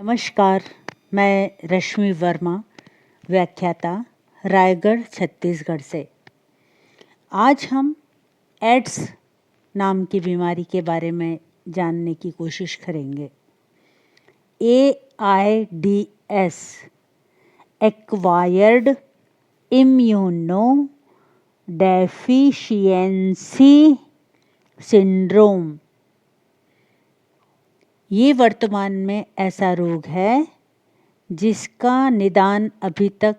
नमस्कार, मैं रश्मि वर्मा, व्याख्याता, रायगढ़, छत्तीसगढ़ से। आज हम एड्स नाम की बीमारी के बारे में जानने की कोशिश करेंगे। AIDS, acquired immuno deficiency syndrome, ये वर्तमान में ऐसा रोग है जिसका निदान अभी तक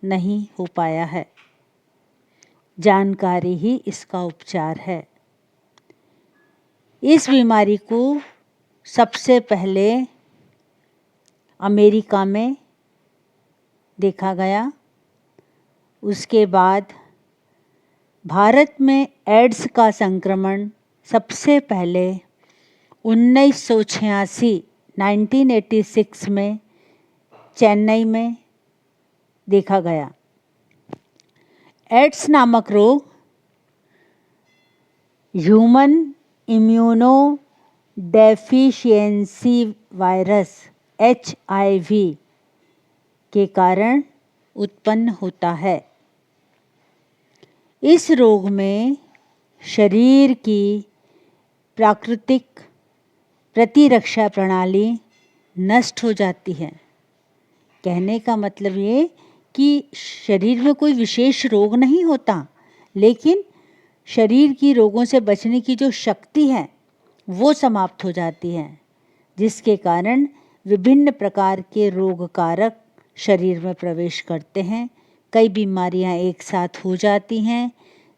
नहीं हो पाया है। जानकारी ही इसका उपचार है। इस बीमारी को सबसे पहले अमेरिका में देखा गया। उसके बाद भारत में एड्स का संक्रमण सबसे पहले 1986 में चेन्नई में देखा गया। एड्स नामक रोग human immuno deficiency virus HIV के कारण उत्पन्न होता है। इस रोग में शरीर की प्राकृतिक प्रतिरक्षा प्रणाली नष्ट हो जाती है। कहने का मतलब ये कि शरीर में कोई विशेष रोग नहीं होता, लेकिन शरीर की रोगों से बचने की जो शक्ति है वो समाप्त हो जाती है, जिसके कारण विभिन्न प्रकार के रोग कारक शरीर में प्रवेश करते हैं। कई बीमारियां एक साथ हो जाती हैं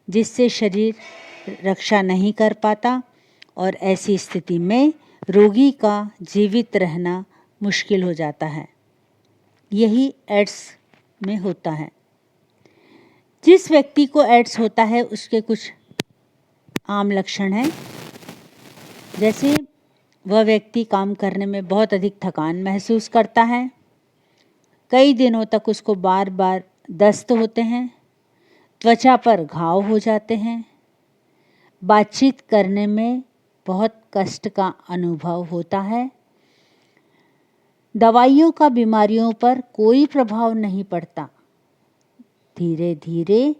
जिससे शरीर रक्षा नहीं कर पाता और ऐसी स्थिति में रोगी का जीवित रहना मुश्किल हो जाता है। यही एड्स में होता है। जिस व्यक्ति को एड्स होता है उसके कुछ आम लक्षण हैं। जैसे वह व्यक्ति काम करने में बहुत अधिक थकान महसूस करता है। कई दिनों तक उसको बार बार दस्त होते हैं। त्वचा पर घाव हो जाते हैं। बातचीत करने में बहुत कष्ट का अनुभव होता है। दवाइयों का बीमारियों पर कोई प्रभाव नहीं पड़ता। धीरे धीरे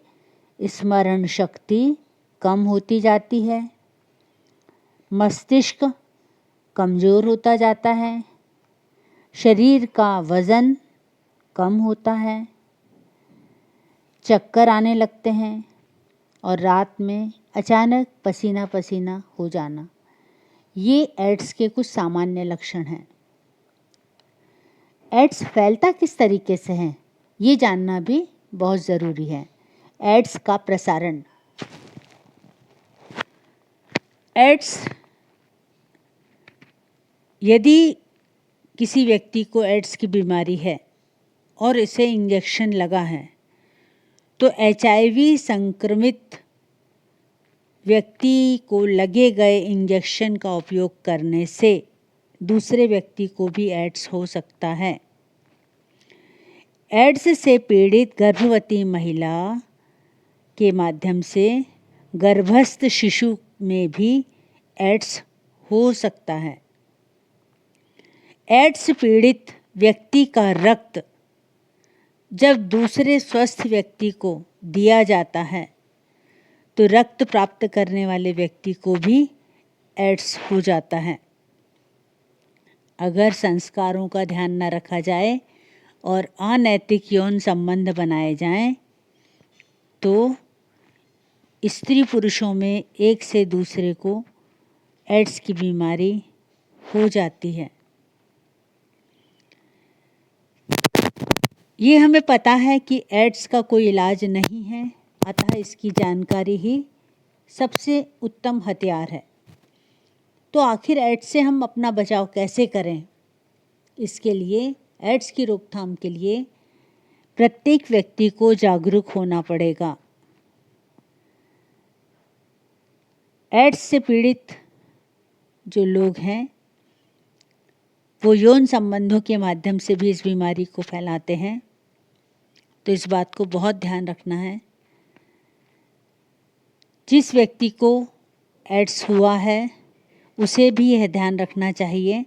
स्मरण शक्ति कम होती जाती है। मस्तिष्क कमज़ोर होता जाता है। शरीर का वज़न कम होता है। चक्कर आने लगते हैं और रात में अचानक पसीना पसीना हो जाना, ये एड्स के कुछ सामान्य लक्षण हैं। एड्स फैलता किस तरीके से है, ये जानना भी बहुत ज़रूरी है। एड्स का प्रसारण। एड्स, यदि किसी व्यक्ति को एड्स की बीमारी है और इसे इंजेक्शन लगा है तो HIV संक्रमित व्यक्ति को लगे गए इंजेक्शन का उपयोग करने से दूसरे व्यक्ति को भी एड्स हो सकता है। एड्स से पीड़ित गर्भवती महिला के माध्यम से गर्भस्थ शिशु में भी एड्स हो सकता है। एड्स पीड़ित व्यक्ति का रक्त जब दूसरे स्वस्थ व्यक्ति को दिया जाता है तो रक्त प्राप्त करने वाले व्यक्ति को भी एड्स हो जाता है। अगर संस्कारों का ध्यान न रखा जाए और अनैतिक यौन संबंध बनाए जाएं तो स्त्री पुरुषों में एक से दूसरे को एड्स की बीमारी हो जाती है। ये हमें पता है कि एड्स का कोई इलाज नहीं है, अतः इसकी जानकारी ही सबसे उत्तम हथियार है। तो आखिर एड्स से हम अपना बचाव कैसे करें? इसके लिए, एड्स की रोकथाम के लिए प्रत्येक व्यक्ति को जागरूक होना पड़ेगा। एड्स से पीड़ित जो लोग हैं वो यौन संबंधों के माध्यम से भी इस बीमारी को फैलाते हैं, तो इस बात को बहुत ध्यान रखना है। जिस व्यक्ति को एड्स हुआ है उसे भी यह ध्यान रखना चाहिए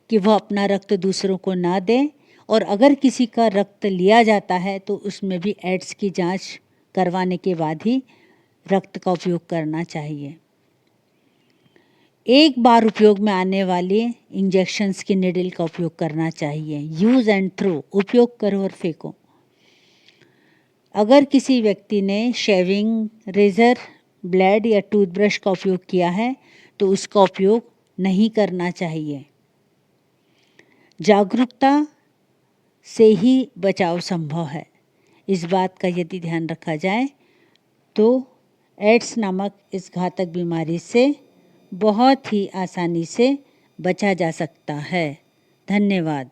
कि वह अपना रक्त दूसरों को ना दें, और अगर किसी का रक्त लिया जाता है तो उसमें भी एड्स की जांच करवाने के बाद ही रक्त का उपयोग करना चाहिए। एक बार उपयोग में आने वाले इंजेक्शंस की निडल का उपयोग करना चाहिए। यूज़ एंड थ्रो, उपयोग करो और फेंको। अगर किसी व्यक्ति ने शेविंग, रेज़र, ब्लेड या टूथब्रश का उपयोग किया है तो उसका उपयोग नहीं करना चाहिए। जागरूकता से ही बचाव संभव है। इस बात का यदि ध्यान रखा जाए तो एड्स नामक इस घातक बीमारी से बहुत ही आसानी से बचा जा सकता है। धन्यवाद।